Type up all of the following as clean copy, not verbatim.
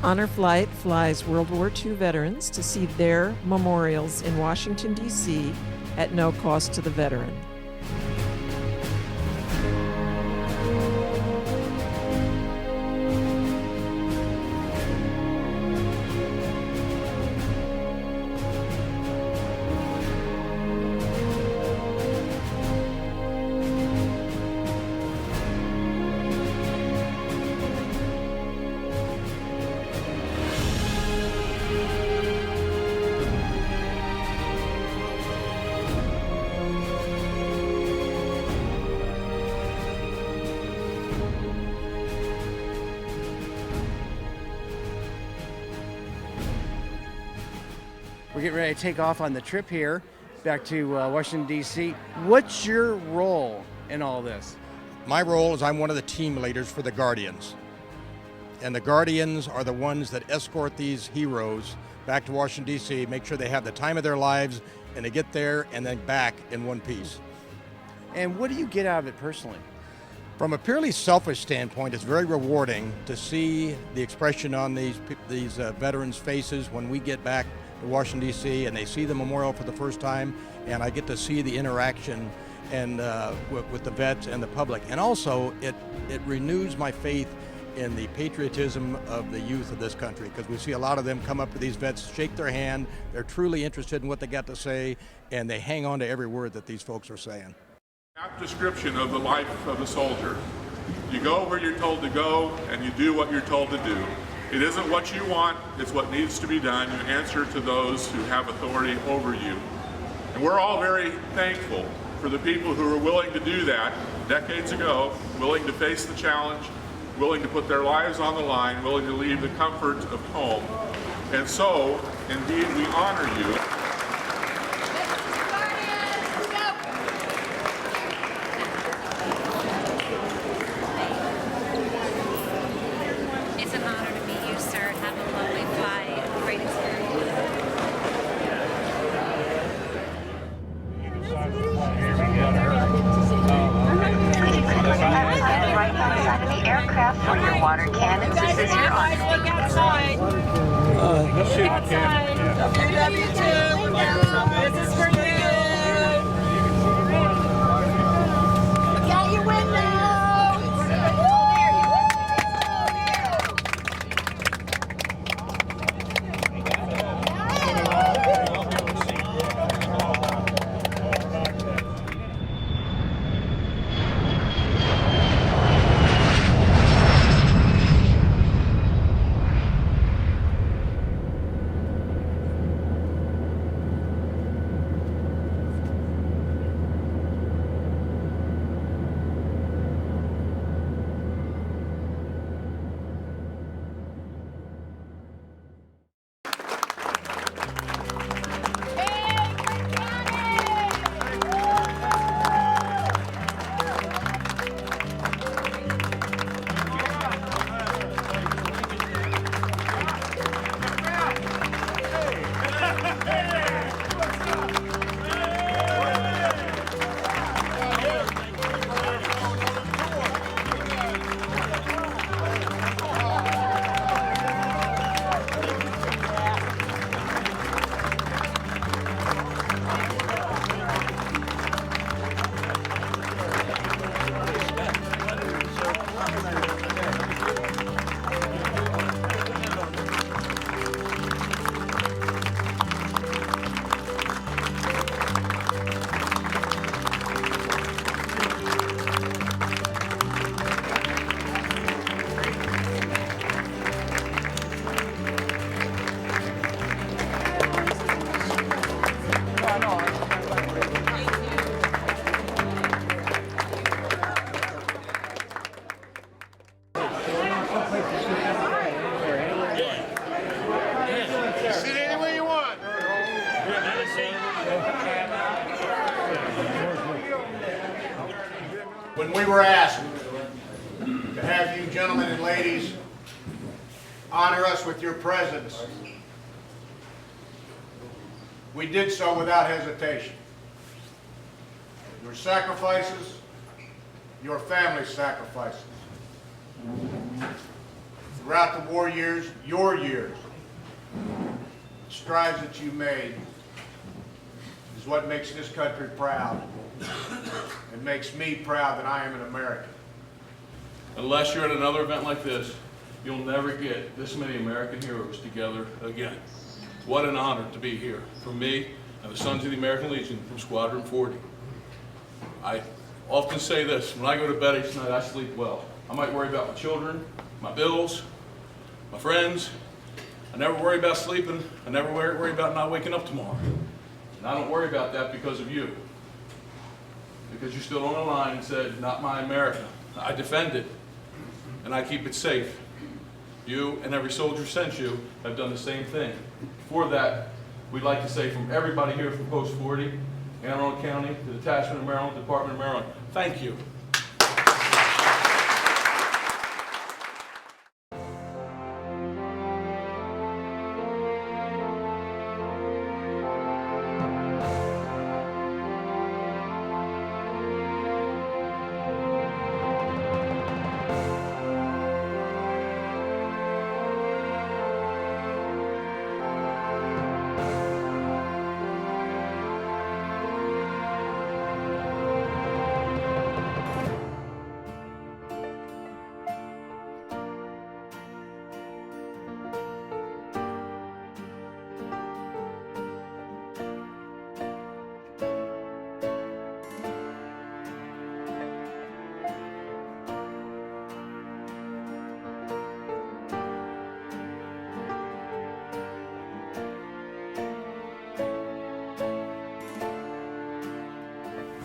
Honor Flight flies World War II veterans to see their memorials in Washington, D.C. at no cost to the veteran. We're getting ready to take off on the trip here back to Washington, D.C. What's your role in all this? My role is I'm one of the team leaders for the Guardians. And the Guardians are the ones that escort these heroes back to Washington, D.C., make sure they have the time of their lives, and they get there and then back in one piece. And what do you get out of it personally? From a purely selfish standpoint, it's very rewarding to see the expression on these veterans' faces when we get back to Washington, D.C., and they see the memorial for the first time, and I get to see the interaction and with the vets and the public. And also, it renews my faith in the patriotism of the youth of this country, because we see a lot of them come up to these vets, shake their hand, they're truly interested in what they got to say, and they hang on to every word that these folks are saying. Apt description of the life of a soldier. You go where you're told to go, and you do what you're told to do. It isn't what you want, it's what needs to be done. You answer to those who have authority over you. And we're all very thankful for the people who were willing to do that decades ago, willing to face the challenge, willing to put their lives on the line, willing to leave the comfort of home. And so, indeed, we honor you. It's an honor to meet you, sir. Have a lovely flight. Great experience. Right outside of the aircraft for your water cannons. This is your honor. Look outside. Look outside. W2. This is for you. Look out your window. When we were asked to have you gentlemen and ladies honor us with your presence, we did so without hesitation. Your sacrifices, your family sacrifices, throughout the war years, your years, strides that you made is what makes this country proud. It makes me proud that I am an American. Unless you're at another event like this, you'll never get this many American heroes together again. What an honor to be here for me and the Sons of the American Legion from Squadron 40. I often say this, when I go to bed each night, I sleep well. I might worry about my children, my bills, my friends. I never worry about sleeping. I never worry about not waking up tomorrow. And I don't worry about that because of you. Because you stood on the line and said, not my America. I defend it, and I keep it safe. You and every soldier sent you have done the same thing. For that, we'd like to say from everybody here from Post 40, Anne Arundel County, the Detachment of Maryland, Department of Maryland, thank you.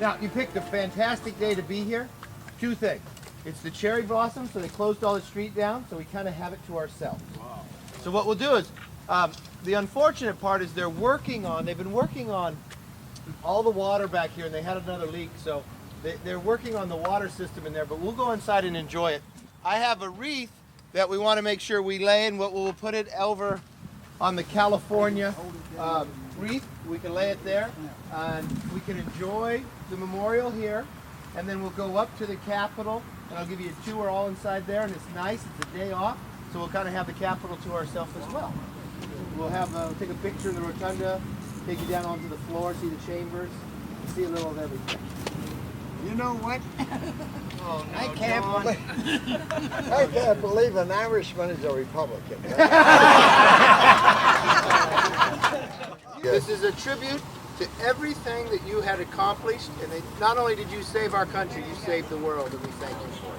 Now, you picked a fantastic day to be here. Two things. It's the cherry blossom, so they closed all the street down, so we kind of have it to ourselves. Wow. So what we'll do is, the unfortunate part is they've been working on all the water back here, and they had another leak, so they're working on the water system in there, but we'll go inside and enjoy it. I have a wreath that we want to make sure we lay in. We'll put it over on the California wreath. We can lay it there, and we can enjoy the memorial here, and then we'll go up to the Capitol, and I'll give you a tour all inside there, and it's nice. It's a day off, so we'll kind of have the Capitol to ourselves as well. We'll take a picture in the rotunda, take you down onto the floor, see the chambers, see a little of everything. You know what? Oh, no, I can't believe an Irishman is a Republican. This is a tribute to everything that you had accomplished, and not only did you save our country, you saved the world, and we thank you for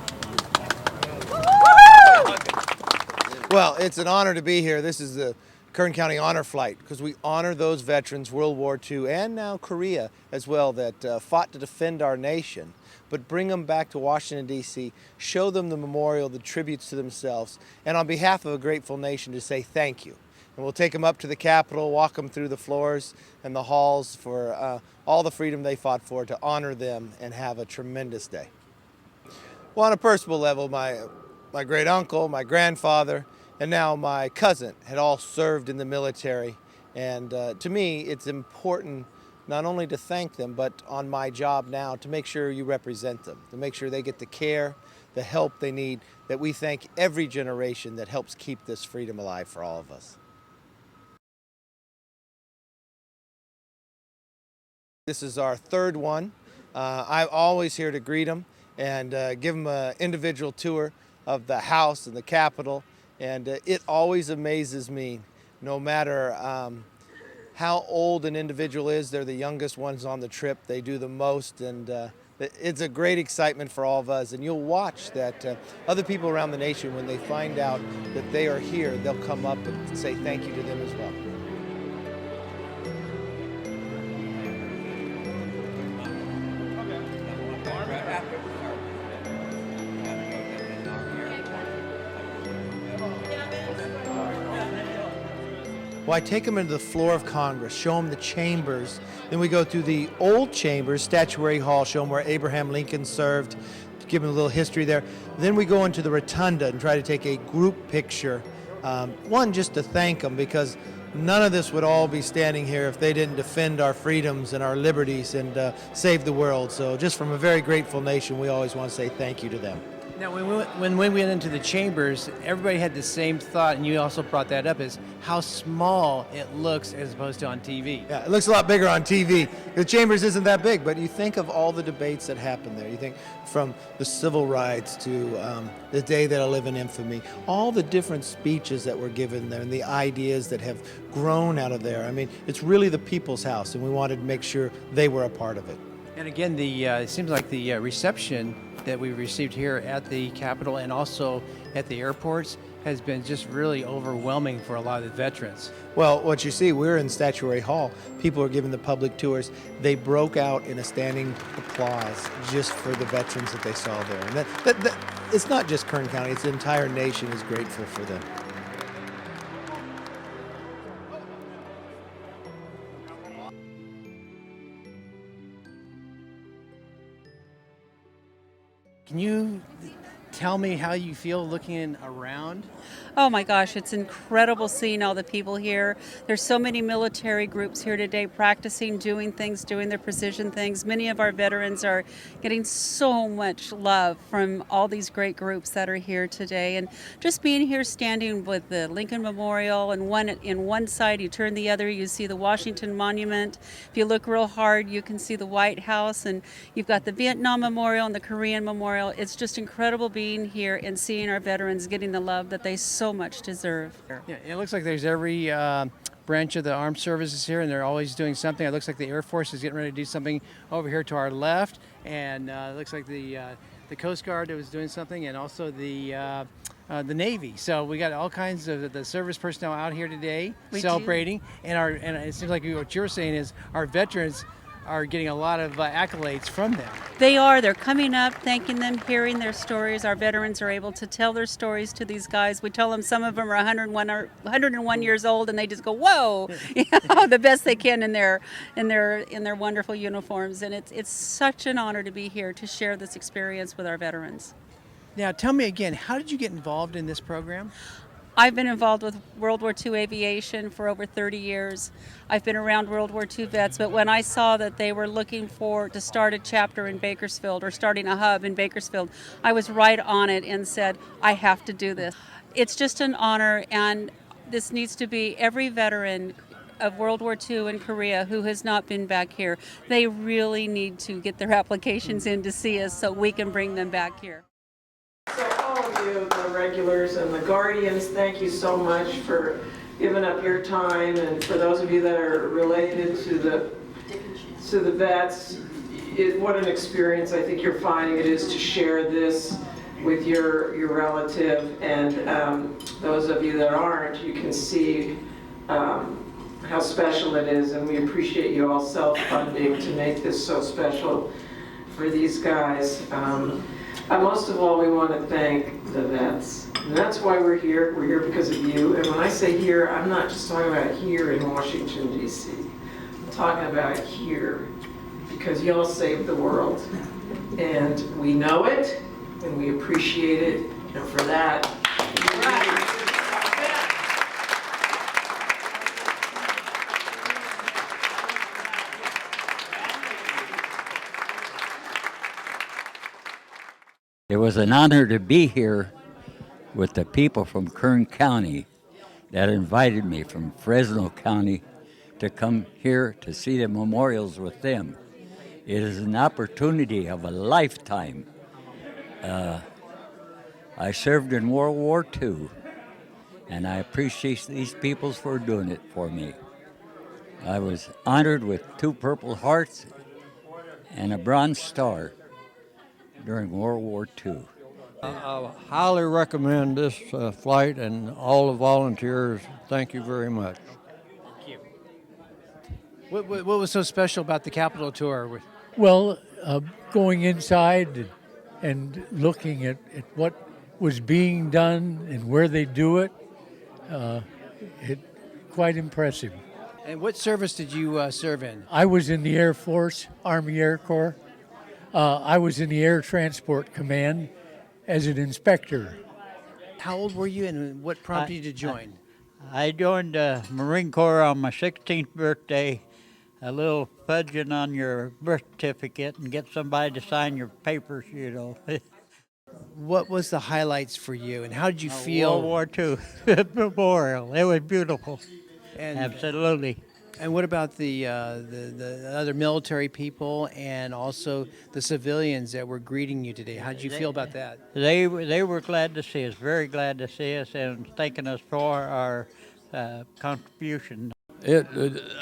it. Well, it's an honor to be here. This is the Kern County Honor Flight, because we honor those veterans, World War II and now Korea as well, that fought to defend our nation, but bring them back to Washington, D.C., show them the memorial, the tributes to themselves, and on behalf of a grateful nation to say thank you. And we'll take them up to the Capitol, walk them through the floors and the halls for all the freedom they fought for, to honor them and have a tremendous day. Well, on a personal level, my great uncle, my grandfather, and now my cousin had all served in the military. And to me, it's important not only to thank them, but on my job now to make sure you represent them, to make sure they get the care, the help they need, that we thank every generation that helps keep this freedom alive for all of us. This is our third one. I'm always here to greet them and give them an individual tour of the House and the Capitol. And it always amazes me, no matter how old an individual is, they're the youngest ones on the trip. They do the most, and it's a great excitement for all of us. And you'll watch that other people around the nation, when they find out that they are here, they'll come up and say thank you to them as well. Well, I take them into the floor of Congress, show them the chambers. Then we go through the old chambers, Statuary Hall, show them where Abraham Lincoln served, give them a little history there. Then we go into the rotunda and try to take a group picture. One, just to thank them, because none of this would all be standing here if they didn't defend our freedoms and our liberties and save the world. So just from a very grateful nation, we always want to say thank you to them. Now, when we went into the chambers, everybody had the same thought, and you also brought that up, is how small it looks as opposed to on TV. Yeah, it looks a lot bigger on TV. The chambers isn't that big, but you think of all the debates that happen there. You think from the civil rights to the day that'll live in infamy, all the different speeches that were given there and the ideas that have grown out of there. I mean, it's really the people's house, and we wanted to make sure they were a part of it. And again, it seems like the reception that we received here at the Capitol and also at the airports has been just really overwhelming for a lot of the veterans. Well, what you see, we're in Statuary Hall. People are giving the public tours. They broke out in a standing applause just for the veterans that they saw there. And that it's not just Kern County, it's the entire nation is grateful for them. Can you tell me how you feel looking around? Oh my gosh, it's incredible seeing all the people here. There's so many military groups here today practicing, doing things, doing their precision things. Many of our veterans are getting so much love from all these great groups that are here today. And just being here standing with the Lincoln Memorial and in one side, you turn the other, you see the Washington Monument. If you look real hard, you can see the White House, and you've got the Vietnam Memorial and the Korean Memorial. It's just incredible being here and seeing our veterans getting the love that they so much deserve. Yeah, it looks like there's every branch of the armed services here, and they're always doing something. It looks like the Air Force is getting ready to do something over here to our left, and it looks like the Coast Guard was doing something, and also the Navy. So we got all kinds of the service personnel out here today celebrating, and it seems like what you're saying is our veterans are getting a lot of accolades from them. They are. They're coming up, thanking them, hearing their stories. Our veterans are able to tell their stories to these guys. We tell them some of them are 101 years old, and they just go, "Whoa!" The best they can in their wonderful uniforms. And it's such an honor to be here to share this experience with our veterans. Now, tell me again, how did you get involved in this program? I've been involved with World War II aviation for over 30 years. I've been around World War II vets, but when I saw that they were looking to start a chapter in Bakersfield or starting a hub in Bakersfield, I was right on it and said, I have to do this. It's just an honor, and this needs to be every veteran of World War II and Korea who has not been back here. They really need to get their applications in to see us so we can bring them back here. So all of you, the regulars and the guardians, thank you so much for giving up your time, and for those of you that are related to the vets, what an experience I think you're finding it is to share this with your relative, and those of you that aren't, you can see how special it is, and we appreciate you all self-funding to make this so special for these guys. Most of all, we want to thank the vets. And that's why we're here. We're here because of you. And when I say here, I'm not just talking about here in Washington, D.C. I'm talking about here because y'all saved the world. And we know it, and we appreciate it. And for that, It was an honor to be here with the people from Kern County that invited me from Fresno County to come here to see the memorials with them. It is an opportunity of a lifetime. I served in World War II, and I appreciate these people for doing it for me. I was honored with 2 Purple Hearts and a Bronze Star during World War II. I highly recommend this flight, and all the volunteers, thank you very much. Thank you. What was so special about the Capitol tour? Well, going inside and looking at what was being done and where they do it, quite impressive. And what service did you serve in? I was in the Air Force, Army Air Corps. I was in the Air Transport Command as an inspector. How old were you, and what prompted you to join? I joined the Marine Corps on my 16th birthday. A little fudging on your birth certificate and get somebody to sign your papers, you know. What was the highlights for you, and how did you feel? World War II memorial. It was beautiful. And, Absolutely. And what about the other military people and also the civilians that were greeting you today? How did you feel about that? They were glad to see us, very glad to see us, and thanking us for our contribution.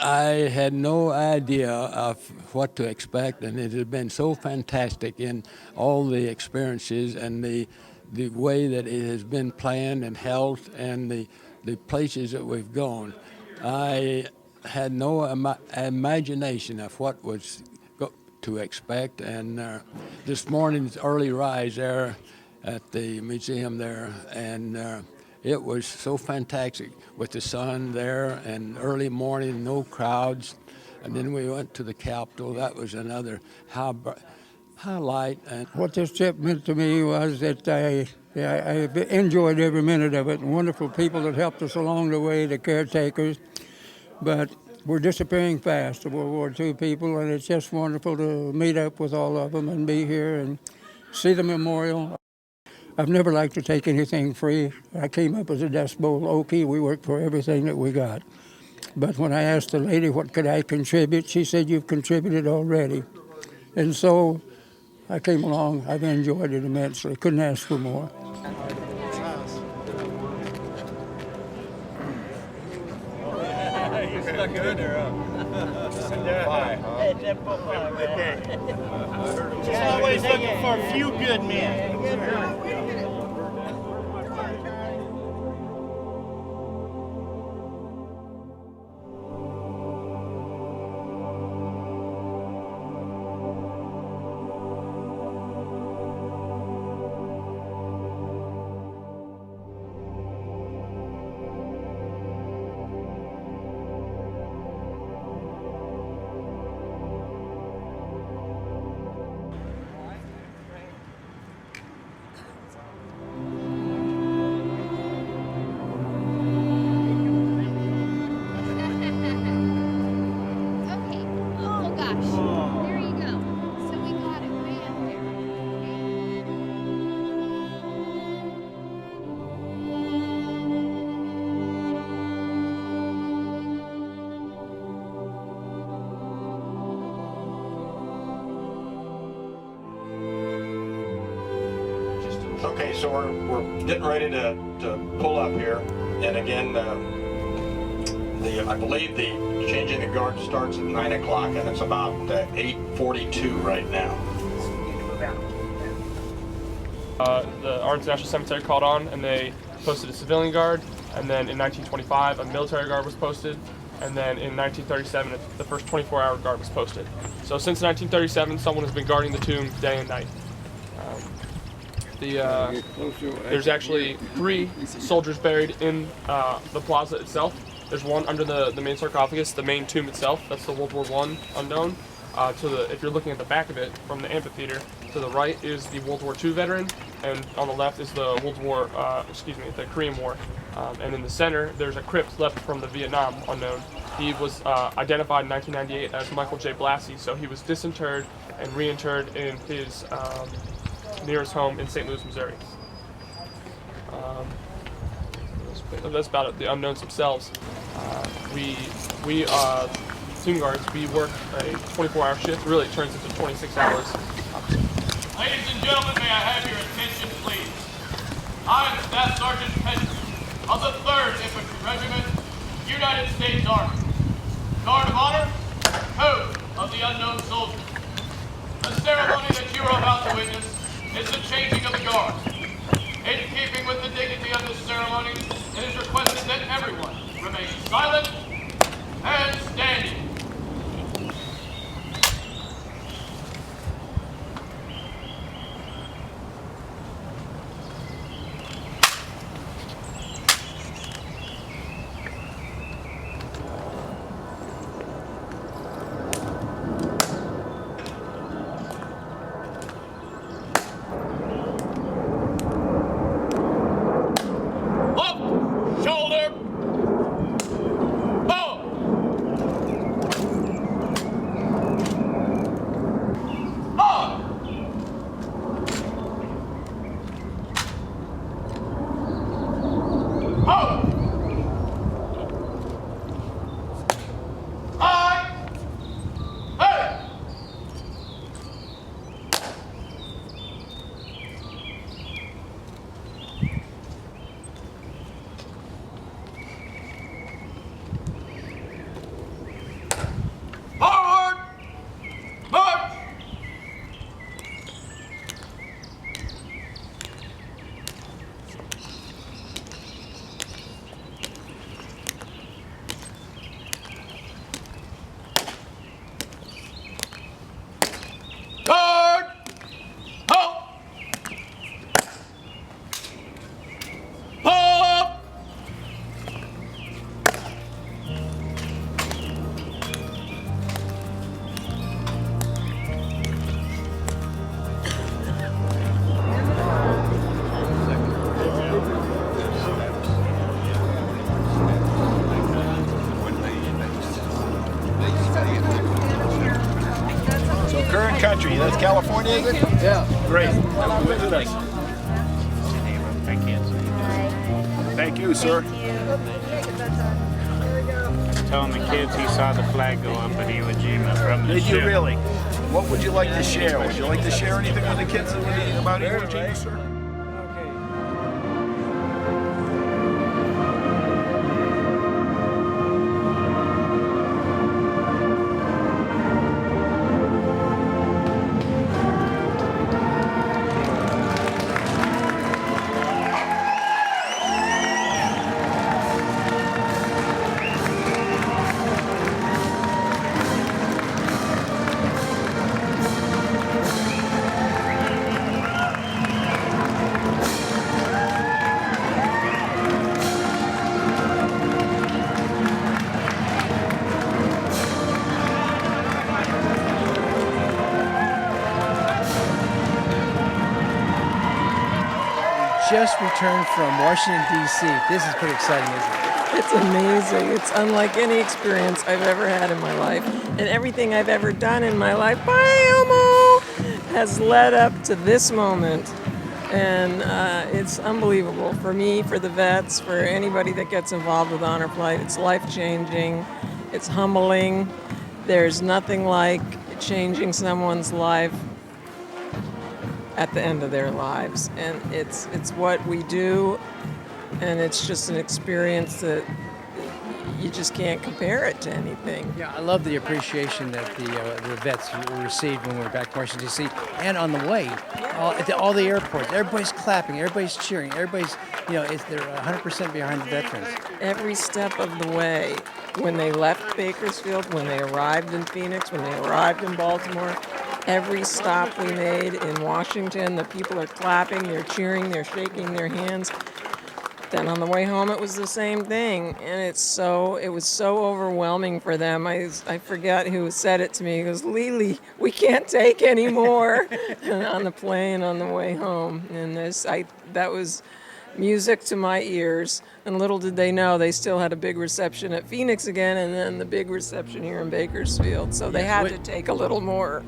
I had no idea of what to expect, and it has been so fantastic in all the experiences and the way that it has been planned and held, and the places that we've gone. I had no imagination of what was to expect, and this morning's early rise there at the museum there, and it was so fantastic with the sun there and early morning, no crowds. And then we went to the Capitol. That was another highlight. And what this trip meant to me was that I enjoyed every minute of it. Wonderful people that helped us along the way, the caretakers. But we're disappearing fast, the World War II people, and it's just wonderful to meet up with all of them and be here and see the memorial. I've never liked to take anything free. I came up as a Dust Bowl Okie. We worked for everything that we got. But when I asked the lady what could I contribute, she said, "You've contributed already." And so I came along. I've enjoyed it immensely. Couldn't ask for more. You stuck it in there, Just always looking for a few good men. Okay, so we're getting ready to pull up here, and again, I believe the changing the guard starts at 9 o'clock, and it's about 8:42 right now. The Arlington National Cemetery called on, and they posted a civilian guard, and then in 1925 a military guard was posted, and then in 1937 the first 24-hour guard was posted. So since 1937 someone has been guarding the tomb day and night. There's actually 3 soldiers buried in the plaza itself. There's one under the main sarcophagus, the main tomb itself. That's the World War I unknown. If you're looking at the back of it from the amphitheater, to the right is the World War II veteran, and on the left is the the Korean War. And in the center, there's a crypt left from the Vietnam unknown. He was identified in 1998 as Michael J. Blassie, so he was disinterred and reinterred in his nearest home in St. Louis, Missouri. That's about it. The unknowns themselves. We tomb guards, we work a 24-hour shift. Really, it turns into 26 hours. Ladies and gentlemen, may I have your attention, please? I am Staff Sergeant Penn of the 3rd Infantry Regiment, United States Army. Guard of Honor, Code of the Unknown Soldier. The ceremony that you are about to witness is the changing of the guard. In keeping with the dignity of this ceremony, it is requested that everyone remain silent and standing. country? That's California, is it? Yeah. Great. Have a good visit us. Thank you, sir. Telling the kids he saw the flag go up at Iwo Jima from the Did you ship. really? What would you like to share? Would you like to share anything with the kids about Iwo Jima, sir? Just returned from Washington, D.C. This is pretty exciting, isn't it? It's amazing. It's unlike any experience I've ever had in my life. And everything I've ever done in my life, bye, Elmo, has led up to this moment. And it's unbelievable for me, for the vets, for anybody that gets involved with Honor Flight. It's life-changing. It's humbling. There's nothing like changing someone's life at the end of their lives, and it's what we do, and it's just an experience that you just can't compare it to anything. Yeah, I love the appreciation that the vets received when we were back to Washington, D.C. and on the way, at all the airports. Everybody's clapping, everybody's cheering, everybody's, they're 100% behind the veterans. Every step of the way, when they left Bakersfield, when they arrived in Phoenix, when they arrived in Baltimore, every stop we made in Washington, the people are clapping, they're cheering, they're shaking their hands. Then on the way home, it was the same thing, and it was so overwhelming for them. I forget who said it to me. He goes, "Lili, we can't take any more." On the plane on the way home, and that was music to my ears. And little did they know, they still had a big reception at Phoenix again, and then the big reception here in Bakersfield. So they had to take a little more.